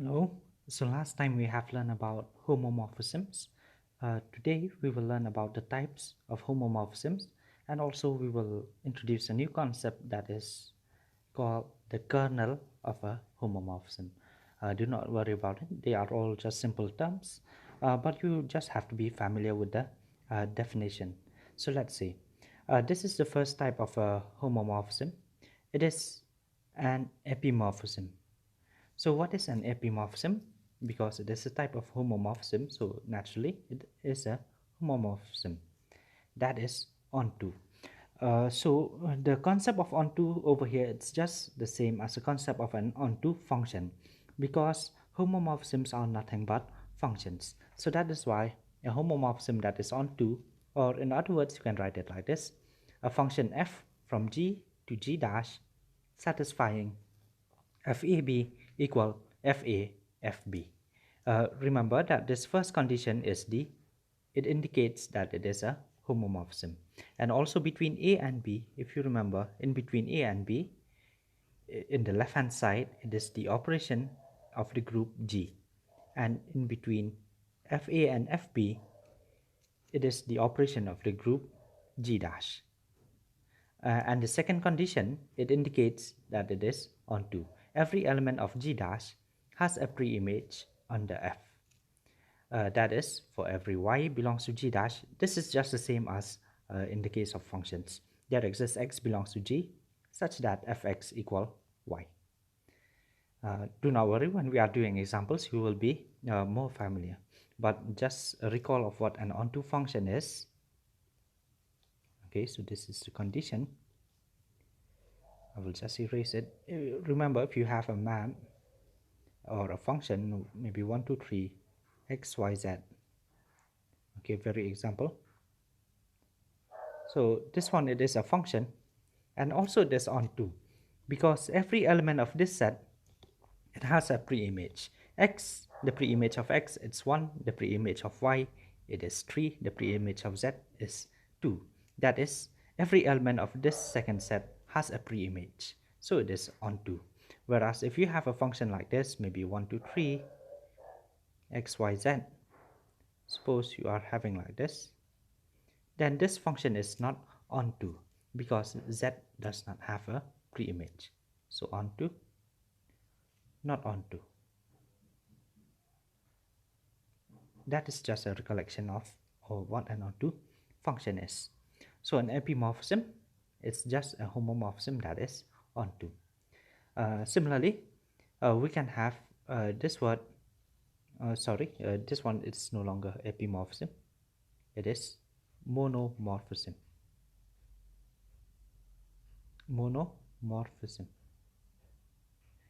Hello. So last time we have learned about homomorphisms. Today we will learn about the types of homomorphisms, and also we will introduce a new concept that is called the kernel of a homomorphism. Do not worry about it. They are all just simple terms, but you just have to be familiar with the definition. So let's see. This is the first type of a homomorphism. It is an epimorphism. So what is an epimorphism? Because it is a type of homomorphism, so naturally it is a homomorphism, that is onto. The concept of onto over here, it's just the same as the concept of an onto function, because homomorphisms are nothing but functions. So that is why a homomorphism that is onto, or in other words you can write it like this: a function f from g to g dash satisfying FAB equal FA FB. Remember that this first condition is it indicates that it is a homomorphism. And also between A and B, if you remember, in between A and B, in the left hand side, it is the operation of the group G. And in between FA and FB, it is the operation of the group G dash. And the second condition, it indicates that it is onto. Every element of G dash has a pre-image on the F. That is, for every y belongs to G dash, this is just the same as in the case of functions. There exists x belongs to G such that fx equal y. Do not worry, when we are doing examples, you will be more familiar. But just recall of what an onto function is. Okay, so this is the condition. I will just erase it. Remember, if you have a map or a function, maybe 1, 2, 3, x, y, z. Okay, very example. So this one, it is a function, and also this onto, because every element of this set, it has a pre-image. X, the pre-image of x, it's 1. The pre-image of y, it is 3. The pre-image of z is 2. That is, every element of this second set has a pre-image, so it is onto. Whereas if you have a function like this, maybe 1, 2, 3, x, y, z, suppose you are having like this, then this function is not onto, because z does not have a pre-image. So onto, not onto. That is just a recollection of what an onto function is. So an epimorphism, it's just a homomorphism that is onto. Similarly, we can have this word, this one is no longer epimorphism, it is monomorphism. Monomorphism.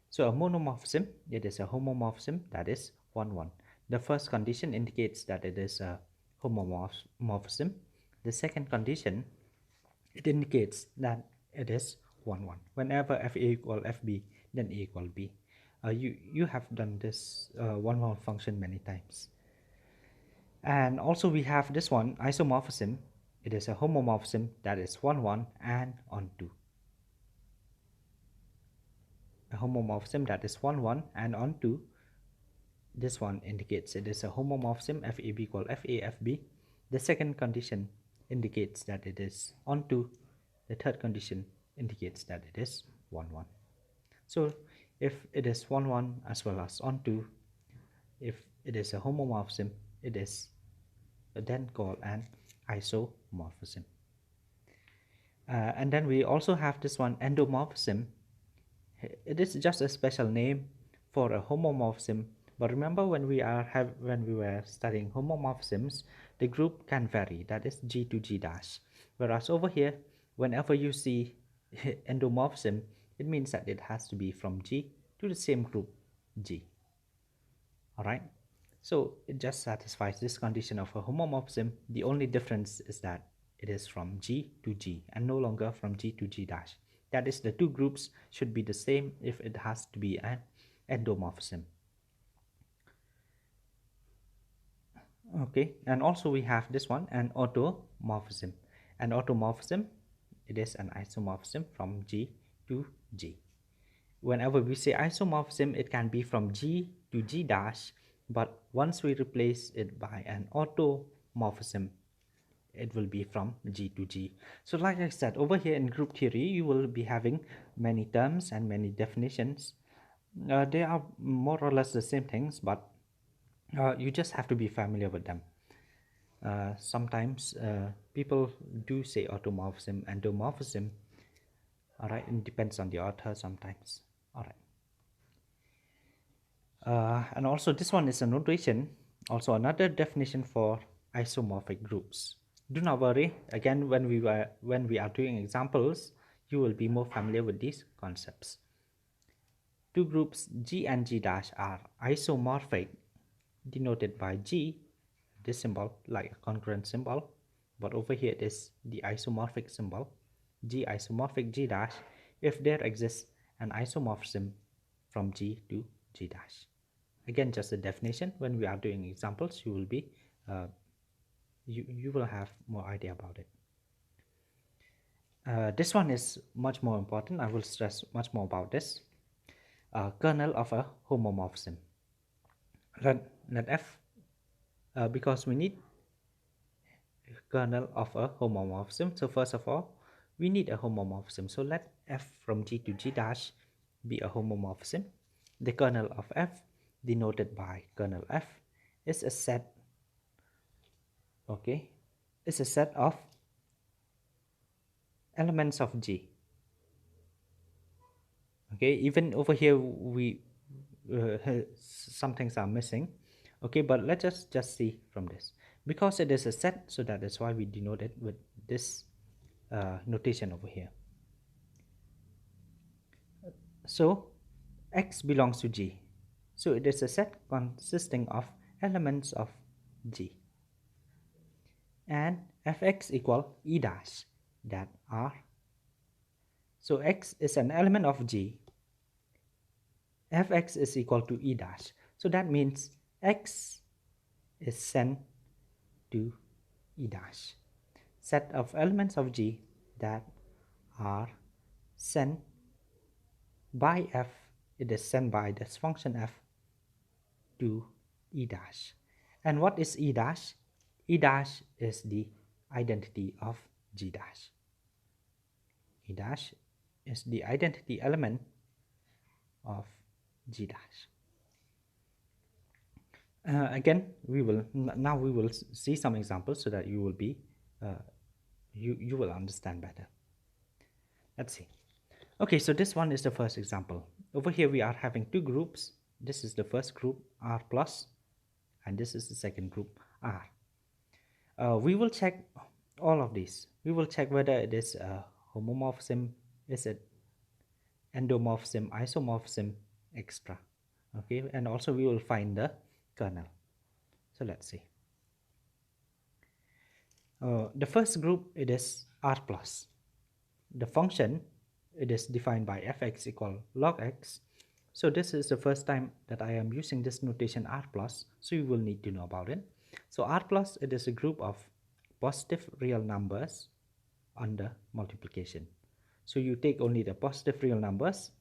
So a monomorphism, it is a homomorphism that is 1, 1. The first condition indicates that it is a homomorphism. The second condition, it indicates that it is 1, 1. Whenever FA equal FB, then A equal B. You have done this 1, 1 function many times. And also we have this one, isomorphism. It is a homomorphism that is 1, 1 and onto. A homomorphism that is 1, 1 and onto. This one indicates it is a homomorphism, FAB equal FAFB. The second condition indicates that it is onto. The third condition indicates that it is 1, 1. So if it is 1, 1 as well as onto, if it is a homomorphism, it is then called an isomorphism. And then we also have this one, endomorphism. It is just a special name for a homomorphism. But remember, when we were studying homomorphisms, the group can vary, that is G to G dash. Whereas over here, whenever you see endomorphism, it means that it has to be from G to the same group G. Alright, so it just satisfies this condition of a homomorphism. The only difference is that it is from G to G and no longer from G to G dash. That is, the two groups should be the same if it has to be an endomorphism. Okay, and also we have this one, an automorphism. An automorphism, it is an isomorphism from G to G. whenever we say isomorphism, it can be from G to G dash, but once we replace it by an automorphism, it will be from G to G. So like I said, over here in group theory, you will be having many terms and many definitions. They are more or less the same things, but you just have to be familiar with them. Sometimes people do say automorphism, endomorphism. All right, it depends on the author sometimes. All right. And also this one is a notation, also another definition for isomorphic groups. Do not worry, again when we are doing examples, you will be more familiar with these concepts. Two groups G and G dash are isomorphic, denoted by G, this symbol like a concurrent symbol, but over here it is the isomorphic symbol, G isomorphic G dash, if there exists an isomorphism from G to G dash. Again, just a definition. When we are doing examples, you will be you will have more idea about it. This one is much more important. I will stress much more about this. Kernel of a homomorphism. Let F, because we need kernel of a homomorphism. So first of all, we need a homomorphism. So let F from G to G dash be a homomorphism. The kernel of F, denoted by kernel F, is a set, okay, is a set of elements of G. Okay, even over here we some things are missing. Okay, but let's just see from this, because it is a set, so that is why we denote it with this notation over here. So X belongs to G, so it is a set consisting of elements of G, and Fx equal E dash, that are, so X is an element of G, Fx is equal to E dash, so that means X is sent to E dash, set of elements of G that are sent by F, it is sent by this function F to E dash. And what is E dash? E dash is the identity of G dash. E dash is the identity element of G dash. Again, we will see some examples so that you will be you will understand better. Let's see. Okay, so this one is the first example. Over here we are having two groups. This is the first group, R plus, and this is the second group, R. We will check all of these. We will check whether it is a homomorphism, is it endomorphism, isomorphism, etc. Okay, and also we will find the kernel. So let's see. The first group, it is R plus. The function, it is defined by fx equal log x. So this is the first time that I am using this notation R plus, so you will need to know about it. So R plus, it is a group of positive real numbers under multiplication. So you take only the positive real numbers,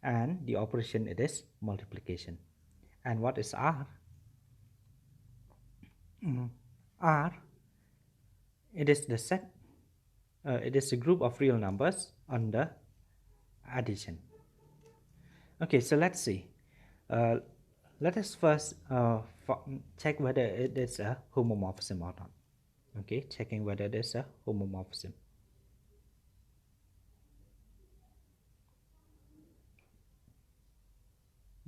and the operation, it is multiplication. And what is R? R, it is the set, it is a group of real numbers under addition. Okay, so let's see. Let us first check whether it is a homomorphism or not. Okay, checking whether it is a homomorphism.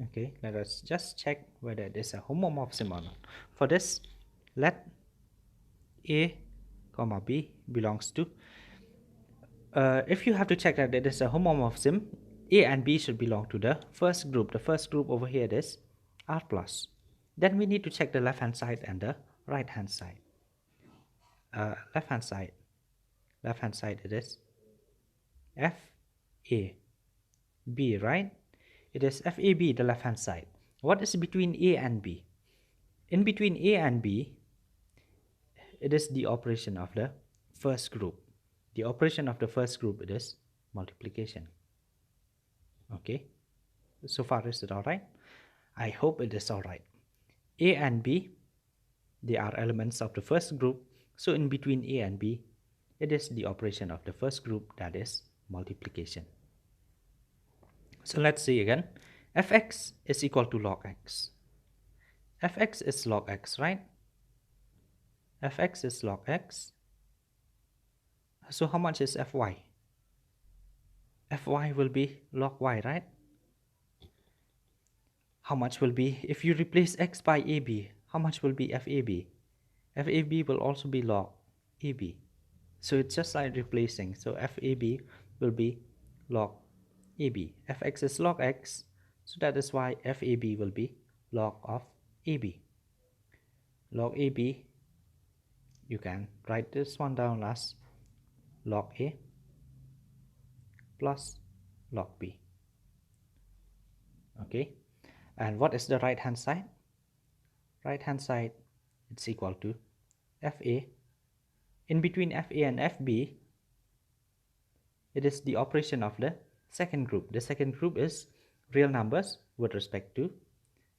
Okay, let us just check whether it is a homomorphism or not. For this, let A comma B belongs to, if you have to check that it is a homomorphism, A and B should belong to the first group. The first group over here is R plus. Then we need to check the left hand side and the right hand side. Left hand side it is F A B, right? It is F A B, the left hand side. What is between A and B? In between A and B, it is the operation of the first group. The operation of the first group, it is multiplication. Okay, So far, is it alright? I hope it is alright. A and B, they are elements of the first group. So in between A and B, it is the operation of the first group, that is multiplication. So let's see again. Fx is equal to log x. Fx is log x, right? Fx is log x. So how much is Fy? Fy will be log y, right? How much will be, if you replace x by AB, how much will be FAB? FAB will also be log AB. So it's just like replacing. So FAB will be log AB. Fx is log x. So that is why FAB will be log of AB. Log AB, you can write this one down as log A plus log B. Okay. And what is the right hand side? Right hand side, it's equal to FA. In between FA and FB, it is the operation of the second group. The second group is real numbers with respect to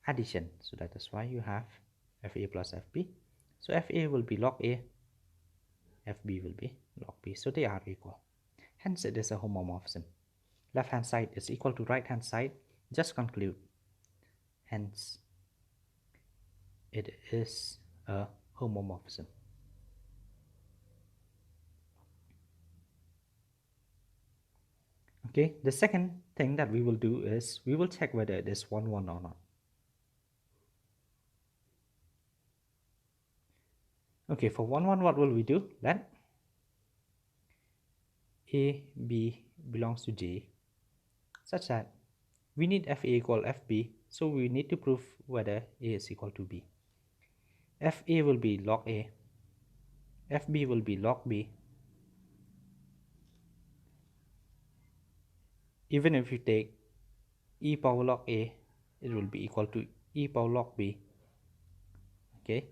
addition. So that is why you have FA plus FB. So FA will be log A, FB will be log B. So they are equal. Hence it is a homomorphism. Left hand side is equal to right hand side. Just conclude. Hence it is a homomorphism. Okay, the second thing that we will do is we will check whether it is 1, 1 or not. Okay, for 1, 1, what will we do? Let A, B belongs to J such that we need FA equal FB, so we need to prove whether A is equal to B. FA will be log A, FB will be log B. Even if you take e power log A, it will be equal to e power log B. Okay,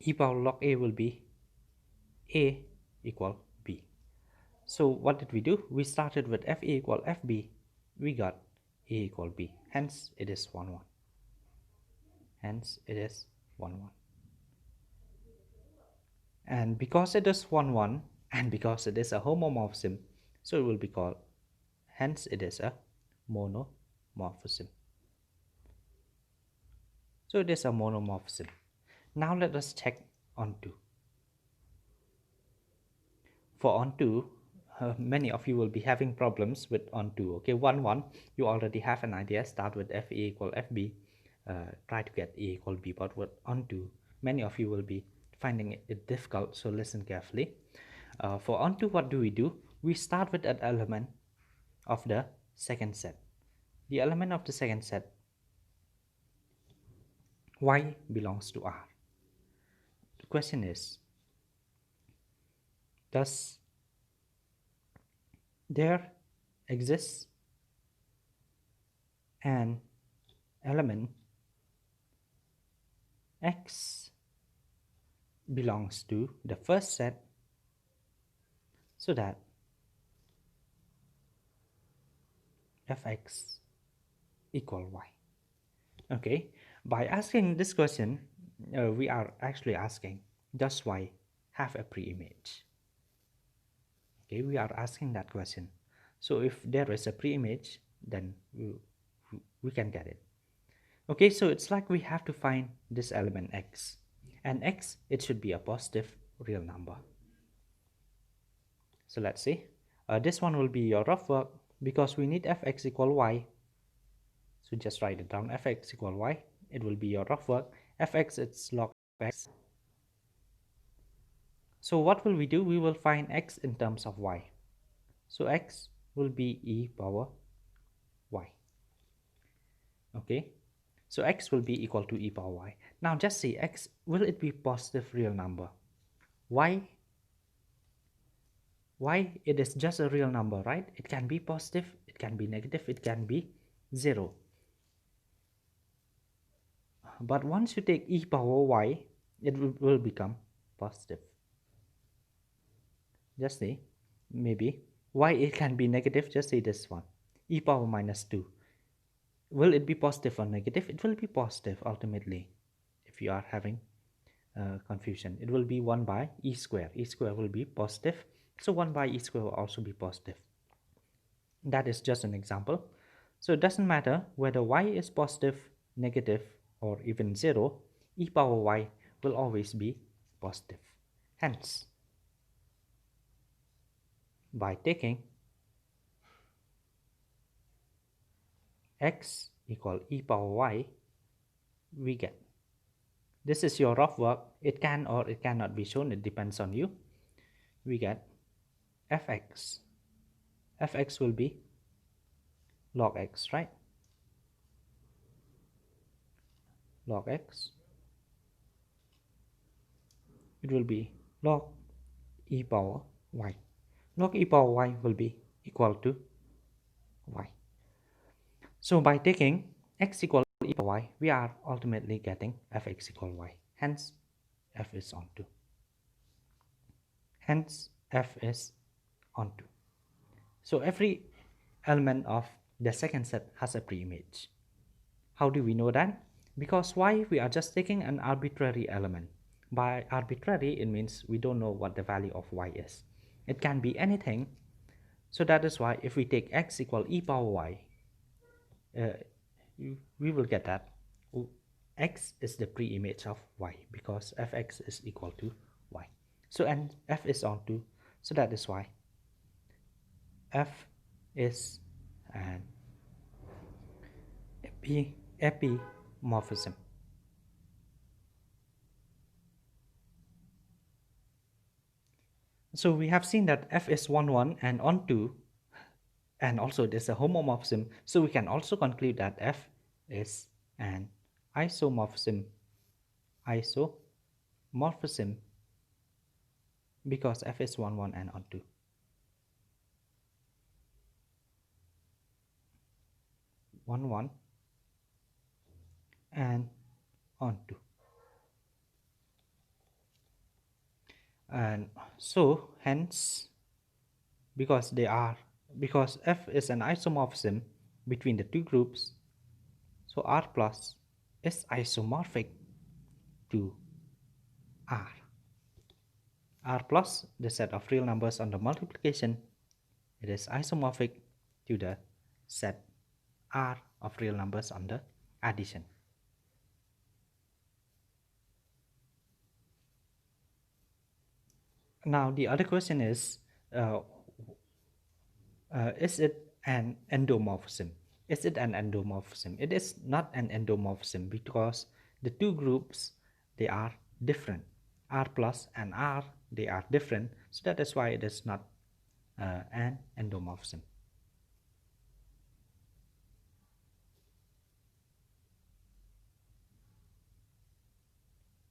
e power log A will be A equal B. So what did we do? We started with FA equal FB. We got A equal B. Hence it is 1, 1. Hence it is 1, 1. And because it is 1, 1 and because it is a homomorphism, so it will be called, hence it is a monomorphism. So it is a monomorphism. Now let us check onto. For onto, many of you will be having problems with onto. Okay, 1, 1, you already have an idea. Start with FA equal FB. Try to get A equal B. But with onto, many of you will be finding it difficult. So listen carefully. For onto, what do? We start with an element of the second set. The element of the second set, Y belongs to R. The question is, does there exist an element X belongs to the first set so that Fx equal Y? Okay, by asking this question, we are actually asking, does Y have a pre-image? Okay, we are asking that question. So if there is a pre-image, then we can get it. Okay, so it's like we have to find this element X, and X, it should be a positive real number. So let's see, this one will be your rough work because we need Fx equal Y. So just write it down, Fx equal Y. It will be your rough work. Fx, it's log X. So what will we do? We will find X in terms of Y. So X will be e power Y. Okay, so X will be equal to e power Y. Now just say X, will it be positive real number? Y, it is just a real number, right? It can be positive, it can be negative, it can be 0. But once you take e power Y, it will become positive. Just say, maybe Y, it can be negative, just say this one. e power minus 2. Will it be positive or negative? It will be positive ultimately. If you are having confusion, it will be 1 by e square. E square will be positive, so 1 by e square will also be positive. That is just an example. So it doesn't matter whether y is positive, negative, or even 0, e power y will always be positive. Hence, by taking x equal e power y, we get, this is your rough work, it can or it cannot be shown, it depends on you. We get fx. Fx will be log x, right? Log x, it will be log e power y. Log e power y will be equal to y. So by taking x equal e power y, we are ultimately getting fx equal y. Hence, f is on 2. Hence, f is on 2. So every element of the second set has a pre-image. How do we know that? Because y, we are just taking an arbitrary element. By arbitrary, it means we don't know what the value of y is. It can be anything. So that is why if we take x equal e power y, we will get that x is the pre-image of y because fx is equal to y. So and f is on 2. So that is why f is an epimorphism. So we have seen that f is 1, 1 and on 2, and also there's a homomorphism. So we can also conclude that f is an isomorphism. Isomorphism because f is 1, 1 and on 2. One, 1 and on 2. And so hence, because f is an isomorphism between the two groups, so r plus is isomorphic to r. R plus the set of real numbers under multiplication, it is isomorphic to the set R of real numbers under addition. Now the other question is it an endomorphism? Is it an endomorphism? It is not an endomorphism because the two groups, they are different. R plus and R, they are different. So that is why it is not an endomorphism.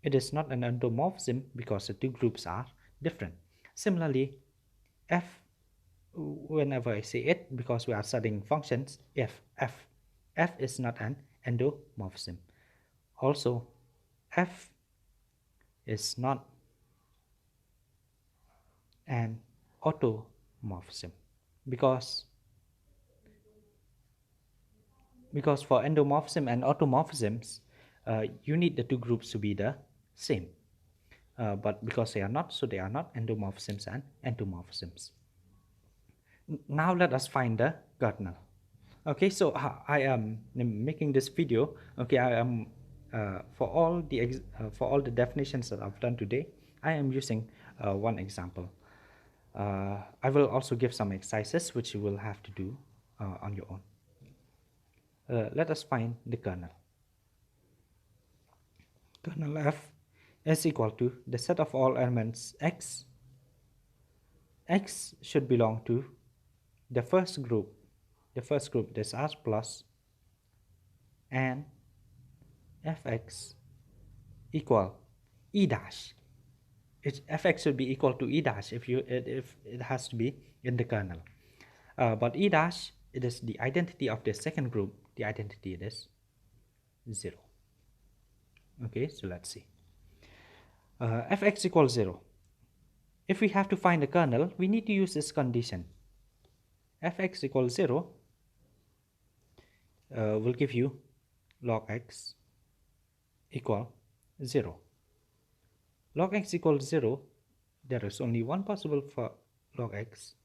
It is not an endomorphism because the two groups are different. Similarly, f, whenever I say it, because we are studying functions, f is not an endomorphism. Also, f is not an automorphism because for endomorphism and automorphisms, you need the two groups to be the same. But because they are not, so they are not endomorphisms and endomorphisms. Now let us find the kernel. Okay, so I am making this video. Okay, I am for all the definitions that I've done today, I am using one example. I will also give some exercises which you will have to do on your own. Let us find the kernel. Kernel f is equal to the set of all elements x. X should belong to the first group. The first group is R plus, and fx equal e dash. Fx should be equal to e dash if it has to be in the kernel. But e dash, it is the identity of the second group. The identity is 0. Okay, so let's see. Fx equals 0. If we have to find the kernel, we need to use this condition. Fx equals 0, will give you log x equal 0. Log x equals 0, there is only one possible for log x.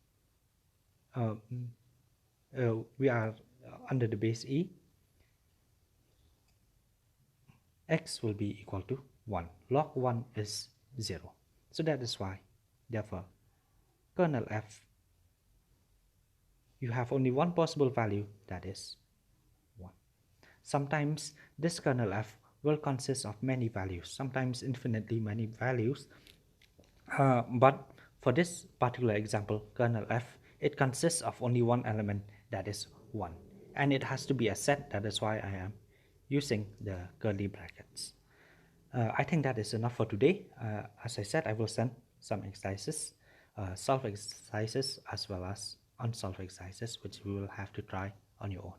We are under the base e. X will be equal to 1. Log 1 is 0. So that is why, therefore, kernel f, you have only one possible value, that is 1. Sometimes this kernel f will consist of many values, sometimes infinitely many values. But for this particular example, kernel f, it consists of only one element, that is 1. And it has to be a set, that is why I am using the curly brackets. I think that is enough for today. As I said, I will send some exercises, solve exercises as well as unsolved exercises, which you will have to try on your own.